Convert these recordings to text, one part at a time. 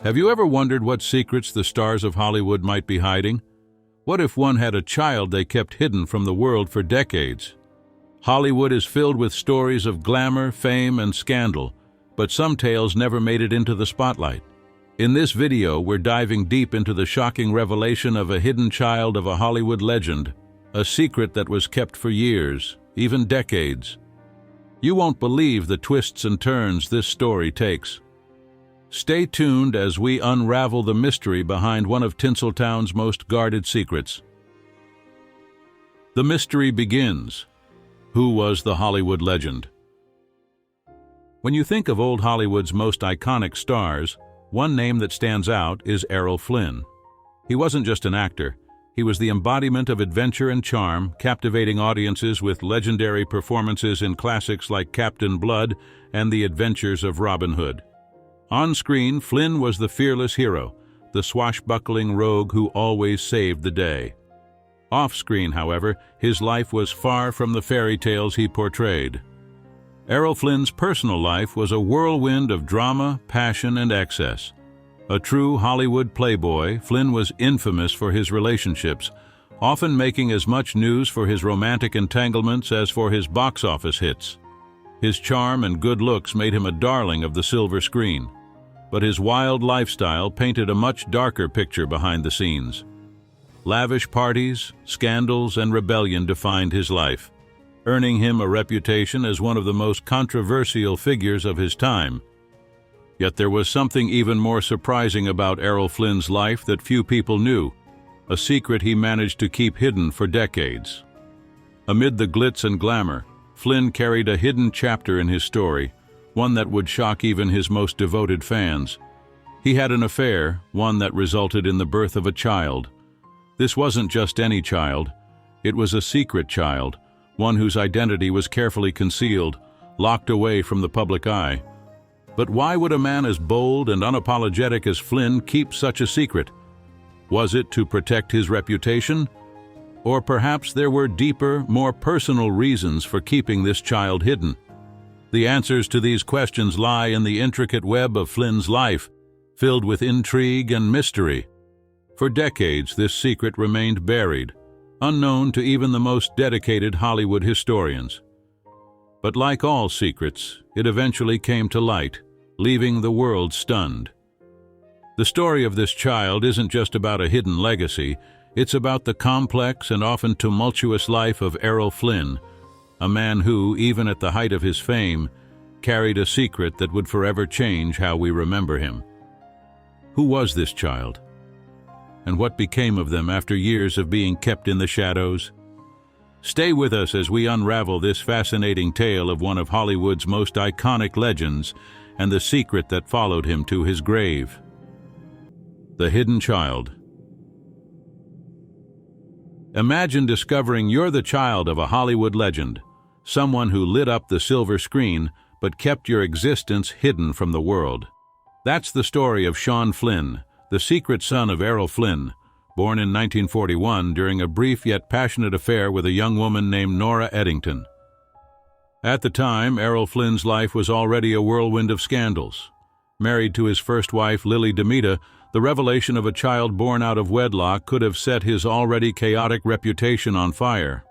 Have you ever wondered what secrets the stars of Hollywood might be hiding? What if one had a child they kept hidden from the world for decades? Hollywood is filled with stories of glamour, fame, and scandal, but some tales never made it into the spotlight. In this video, we're diving deep into the shocking revelation of a hidden child of a Hollywood legend, a secret that was kept for years, even decades. You won't believe the twists and turns this story takes. Stay tuned as we unravel the mystery behind one of Tinseltown's most guarded secrets. The mystery begins. Who was the Hollywood legend? When you think of old Hollywood's most iconic stars, one name that stands out is Errol Flynn. He wasn't just an actor. He was the embodiment of adventure and charm, captivating audiences with legendary performances in classics like Captain Blood and The Adventures of Robin Hood. On screen, Flynn was the fearless hero, the swashbuckling rogue who always saved the day. Off-screen, however, his life was far from the fairy tales he portrayed. Errol Flynn's personal life was a whirlwind of drama, passion, and excess. A true Hollywood playboy, Flynn was infamous for his relationships, often making as much news for his romantic entanglements as for his box office hits. His charm and good looks made him a darling of the silver screen, but his wild lifestyle painted a much darker picture behind the scenes. Lavish parties, scandals, and rebellion defined his life, earning him a reputation as one of the most controversial figures of his time. Yet there was something even more surprising about Errol Flynn's life that few people knew, a secret he managed to keep hidden for decades. Amid the glitz and glamour, Flynn carried a hidden chapter in his story, one that would shock even his most devoted fans. He had an affair, one that resulted in the birth of a child. This wasn't just any child. It was a secret child, one whose identity was carefully concealed, locked away from the public eye. But why would a man as bold and unapologetic as Flynn keep such a secret? Was it to protect his reputation? Or perhaps there were deeper, more personal reasons for keeping this child hidden? The answers to these questions lie in the intricate web of Flynn's life, filled with intrigue and mystery. For decades, this secret remained buried, unknown to even the most dedicated Hollywood historians. But like all secrets, it eventually came to light, leaving the world stunned. The story of this child isn't just about a hidden legacy, it's about the complex and often tumultuous life of Errol Flynn, a man who, even at the height of his fame, carried a secret that would forever change how we remember him. Who was this child? And what became of them after years of being kept in the shadows? Stay with us as we unravel this fascinating tale of one of Hollywood's most iconic legends and the secret that followed him to his grave. The Hidden Child. Imagine discovering you're the child of a Hollywood legend, someone who lit up the silver screen but kept your existence hidden from the world. That's the story of Sean Flynn, the secret son of Errol Flynn, born in 1941 during a brief yet passionate affair with a young woman named Nora Eddington. At the time, Errol Flynn's life was already a whirlwind of scandals. Married to his first wife, Lily Demita, the revelation of a child born out of wedlock could have set his already chaotic reputation on fire.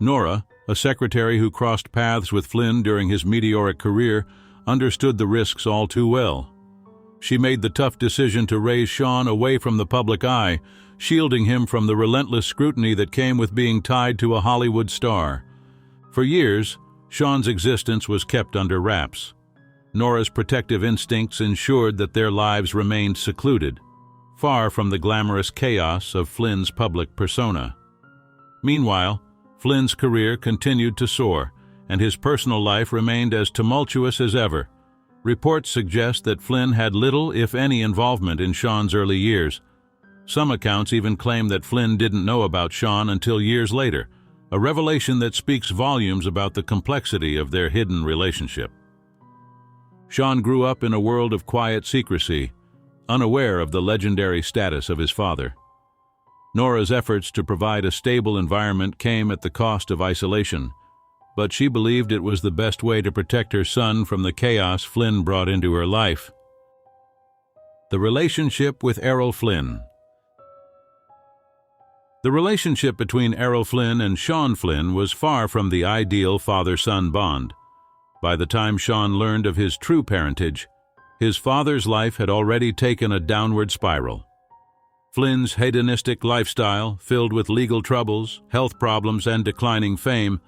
Nora, a secretary who crossed paths with Flynn during his meteoric career, understood the risks all too well. She made the tough decision to raise Sean away from the public eye, shielding him from the relentless scrutiny that came with being tied to a Hollywood star. For years, Sean's existence was kept under wraps. Nora's protective instincts ensured that their lives remained secluded, far from the glamorous chaos of Flynn's public persona. Meanwhile, Flynn's career continued to soar, and his personal life remained as tumultuous as ever. Reports suggest that Flynn had little, if any, involvement in Sean's early years. Some accounts even claim that Flynn didn't know about Sean until years later, a revelation that speaks volumes about the complexity of their hidden relationship. Sean grew up in a world of quiet secrecy, unaware of the legendary status of his father. Nora's efforts to provide a stable environment came at the cost of isolation, but she believed it was the best way to protect her son from the chaos Flynn brought into her life. The relationship with Errol Flynn. The relationship between Errol Flynn and Sean Flynn was far from the ideal father-son bond. By the time Sean learned of his true parentage, his father's life had already taken a downward spiral. Flynn's hedonistic lifestyle, filled with legal troubles, health problems, and declining fame,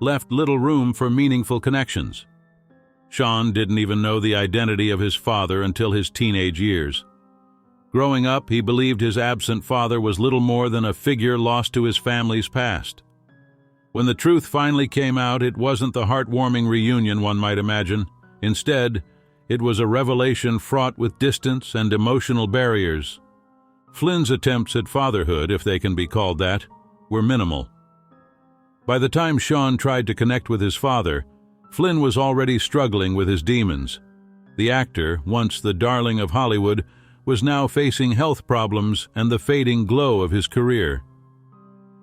left little room for meaningful connections. Sean didn't even know the identity of his father until his teenage years. Growing up, he believed his absent father was little more than a figure lost to his family's past. When the truth finally came out, it wasn't the heartwarming reunion one might imagine. Instead, it was a revelation fraught with distance and emotional barriers. Flynn's attempts at fatherhood, if they can be called that, were minimal. By the time Sean tried to connect with his father, Flynn was already struggling with his demons. The actor, once the darling of Hollywood, was now facing health problems and the fading glow of his career.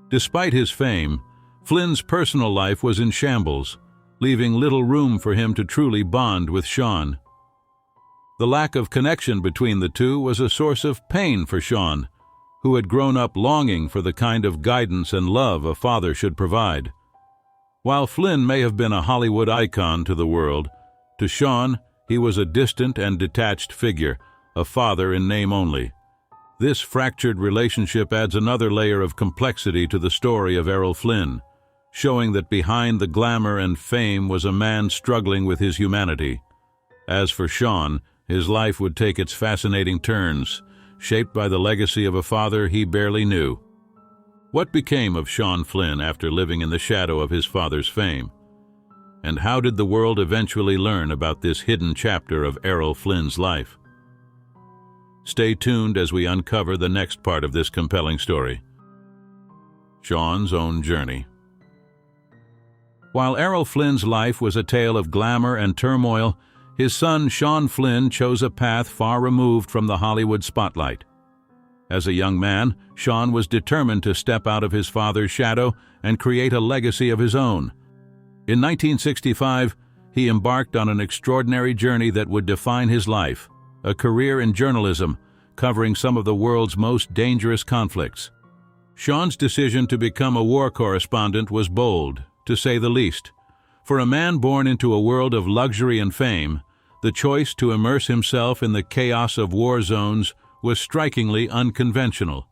Despite his fame, Flynn's personal life was in shambles, leaving little room for him to truly bond with Sean. The lack of connection between the two was a source of pain for Sean, who had grown up longing for the kind of guidance and love a father should provide. While Flynn may have been a Hollywood icon to the world, to Sean he was a distant and detached figure, a father in name only. This fractured relationship adds another layer of complexity to the story of Errol Flynn, showing that behind the glamour and fame was a man struggling with his humanity. As for Sean, his life would take its fascinating turns, shaped by the legacy of a father he barely knew. What became of Sean Flynn after living in the shadow of his father's fame? And how did the world eventually learn about this hidden chapter of Errol Flynn's life? Stay tuned as we uncover the next part of this compelling story. Sean's own journey. While Errol Flynn's life was a tale of glamour and turmoil, his son Sean Flynn chose a path far removed from the Hollywood spotlight. As a young man, Sean was determined to step out of his father's shadow and create a legacy of his own. In 1965, he embarked on an extraordinary journey that would define his life, a career in journalism, covering some of the world's most dangerous conflicts. Sean's decision to become a war correspondent was bold, to say the least. For a man born into a world of luxury and fame, the choice to immerse himself in the chaos of war zones was strikingly unconventional.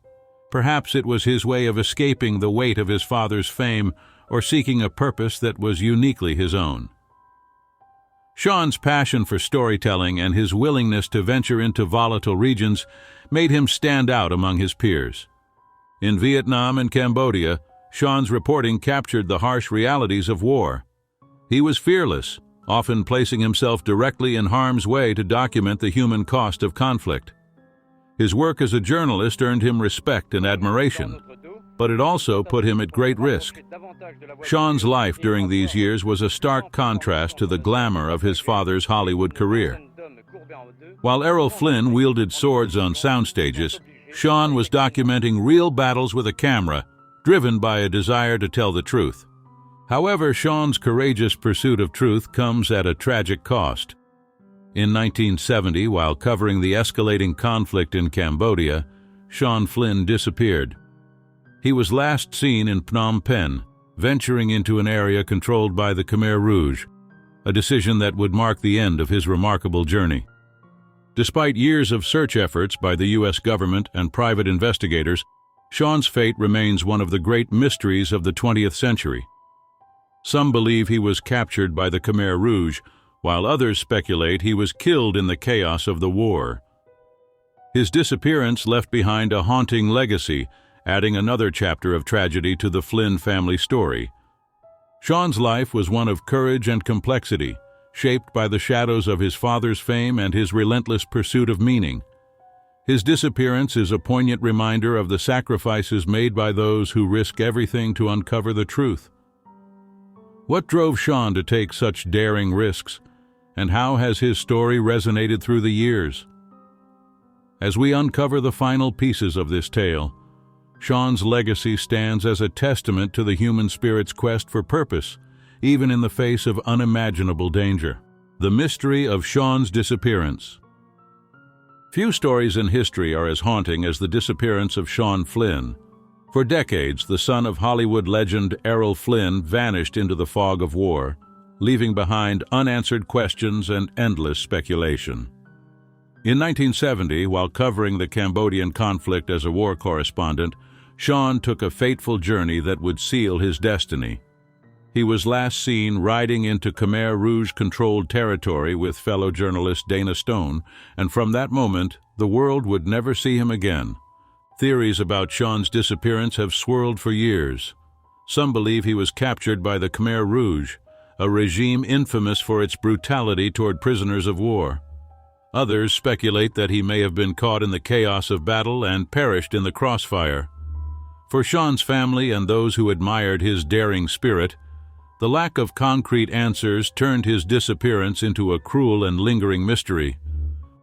Perhaps it was his way of escaping the weight of his father's fame or seeking a purpose that was uniquely his own. Sean's passion for storytelling and his willingness to venture into volatile regions made him stand out among his peers. In Vietnam and Cambodia, Sean's reporting captured the harsh realities of war. He was fearless, often placing himself directly in harm's way to document the human cost of conflict. His work as a journalist earned him respect and admiration, but it also put him at great risk. Sean's life during these years was a stark contrast to the glamour of his father's Hollywood career. While Errol Flynn wielded swords on sound stages, Sean was documenting real battles with a camera, driven by a desire to tell the truth. However, Sean's courageous pursuit of truth comes at a tragic cost. In 1970, while covering the escalating conflict in Cambodia, Sean Flynn disappeared. He was last seen in Phnom Penh, venturing into an area controlled by the Khmer Rouge, a decision that would mark the end of his remarkable journey. Despite years of search efforts by the U.S. government and private investigators, Sean's fate remains one of the great mysteries of the 20th century. Some believe he was captured by the Khmer Rouge, while others speculate he was killed in the chaos of the war. His disappearance left behind a haunting legacy, adding another chapter of tragedy to the Flynn family story. Sean's life was one of courage and complexity, shaped by the shadows of his father's fame and his relentless pursuit of meaning. His disappearance is a poignant reminder of the sacrifices made by those who risk everything to uncover the truth. What drove Sean to take such daring risks, and how has his story resonated through the years? As we uncover the final pieces of this tale, Sean's legacy stands as a testament to the human spirit's quest for purpose, even in the face of unimaginable danger. The mystery of Sean's disappearance. Few stories in history are as haunting as the disappearance of Sean Flynn. For decades, the son of Hollywood legend Errol Flynn vanished into the fog of war, leaving behind unanswered questions and endless speculation. In 1970, while covering the Cambodian conflict as a war correspondent, Sean took a fateful journey that would seal his destiny. He was last seen riding into Khmer Rouge-controlled territory with fellow journalist Dana Stone, and from that moment, the world would never see him again. Theories about Sean's disappearance have swirled for years. Some believe he was captured by the Khmer Rouge, a regime infamous for its brutality toward prisoners of war. Others speculate that he may have been caught in the chaos of battle and perished in the crossfire. For Sean's family and those who admired his daring spirit, the lack of concrete answers turned his disappearance into a cruel and lingering mystery.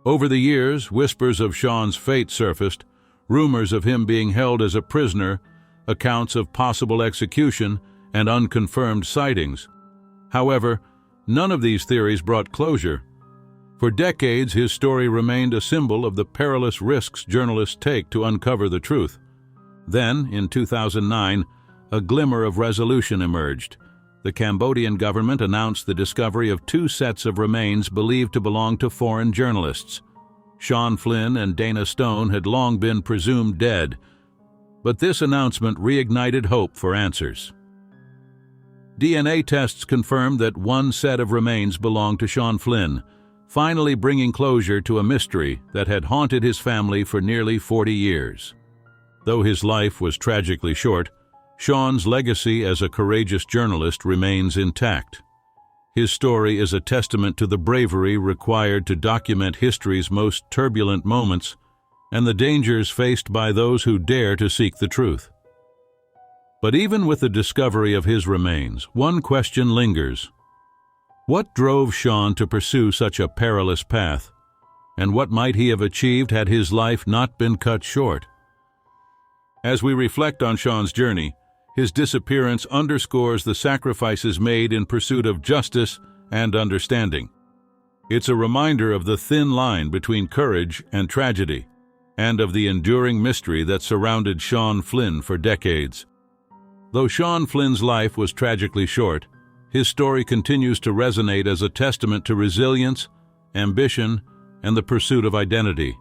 Over the years, whispers of Sean's fate surfaced, rumors of him being held as a prisoner, accounts of possible execution, and unconfirmed sightings. However, none of these theories brought closure. For decades, his story remained a symbol of the perilous risks journalists take to uncover the truth. Then, in 2009, a glimmer of resolution emerged. The Cambodian government announced the discovery of 2 sets of remains believed to belong to foreign journalists. Sean Flynn and Dana Stone had long been presumed dead, but this announcement reignited hope for answers. DNA tests confirmed that 1 set of remains belonged to Sean Flynn, finally bringing closure to a mystery that had haunted his family for nearly 40 years. Though his life was tragically short, Sean's legacy as a courageous journalist remains intact. His story is a testament to the bravery required to document history's most turbulent moments and the dangers faced by those who dare to seek the truth. But even with the discovery of his remains, one question lingers. What drove Sean to pursue such a perilous path? And what might he have achieved had his life not been cut short? As we reflect on Sean's journey, his disappearance underscores the sacrifices made in pursuit of justice and understanding. It's a reminder of the thin line between courage and tragedy, and of the enduring mystery that surrounded Sean Flynn for decades. Though Sean Flynn's life was tragically short, his story continues to resonate as a testament to resilience, ambition, and the pursuit of identity.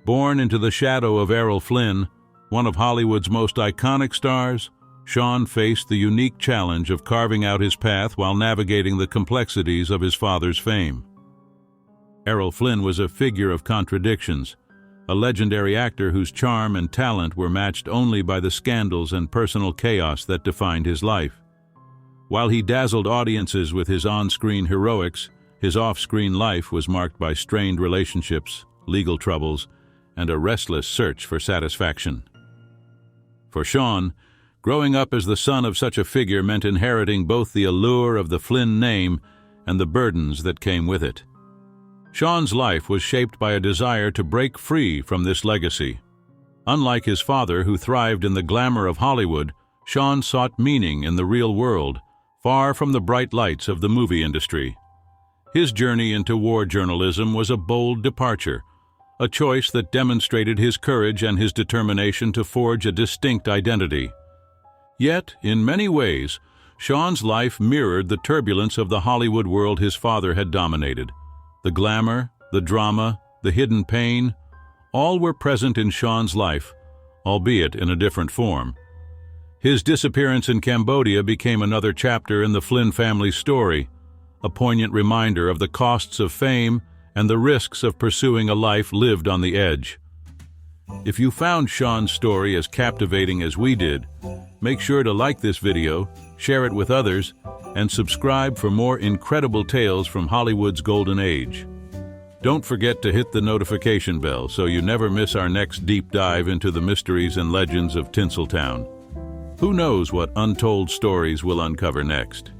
Born into the shadow of Errol Flynn, one of Hollywood's most iconic stars, Sean faced the unique challenge of carving out his path while navigating the complexities of his father's fame. Errol Flynn was a figure of contradictions, a legendary actor whose charm and talent were matched only by the scandals and personal chaos that defined his life. While he dazzled audiences with his on-screen heroics, his off-screen life was marked by strained relationships, legal troubles, and a restless search for satisfaction. For Sean, growing up as the son of such a figure meant inheriting both the allure of the Flynn name and the burdens that came with it. Sean's life was shaped by a desire to break free from this legacy. Unlike his father, who thrived in the glamour of Hollywood, Sean sought meaning in the real world, far from the bright lights of the movie industry. His journey into war journalism was a bold departure, a choice that demonstrated his courage and his determination to forge a distinct identity. Yet, in many ways, Sean's life mirrored the turbulence of the Hollywood world his father had dominated. The glamour, the drama, the hidden pain, all were present in Sean's life, albeit in a different form. His disappearance in Cambodia became another chapter in the Flynn family's story, a poignant reminder of the costs of fame and the risks of pursuing a life lived on the edge. If you found Sean's story as captivating as we did, make sure to like this video, share it with others, and subscribe for more incredible tales from Hollywood's golden age. Don't forget to hit the notification bell so you never miss our next deep dive into the mysteries and legends of Tinseltown. Who knows what untold stories we'll uncover next?